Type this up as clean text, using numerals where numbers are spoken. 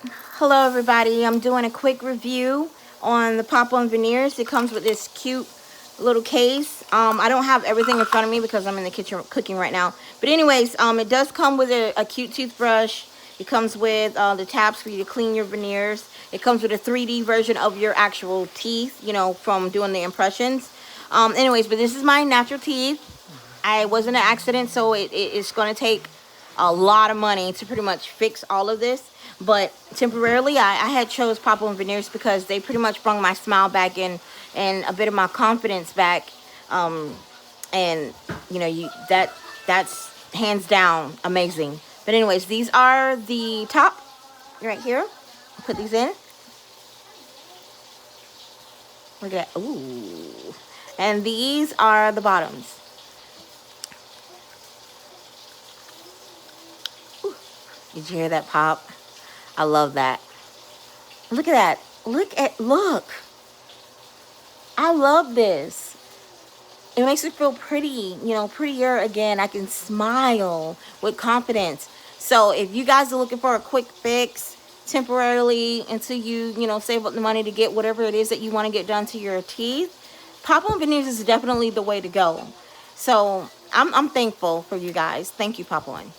Hello everybody, I'm doing a quick review on the pop-on veneers. It comes with this cute little case. I don't have everything in front of me because I'm in the kitchen cooking right now. But anyways, it does come with a cute toothbrush. It comes with the tabs for you to clean your veneers. It comes with a 3D version of your actual teeth, you know, from doing the impressions. Anyways, but this is my natural teeth. I wasn't an accident, so it's going to take a lot of money to pretty much fix all of this. But temporarily, I had chose pop-on veneers because they pretty much brought my smile back in and a bit of my confidence back. And you know, that's hands down amazing. But anyways, these are the top right here. Put these in. Look at that. Ooh. And these are the bottoms. Did you hear that pop? I love that. Look at that. Look. I love this. It makes me feel pretty, you know, prettier again. I can smile with confidence. So if you guys are looking for a quick fix temporarily until you know, save up the money to get whatever it is that you want to get done to your teeth, pop-on veneers is definitely the way to go. So I'm thankful for you guys. Thank you, Pop-on.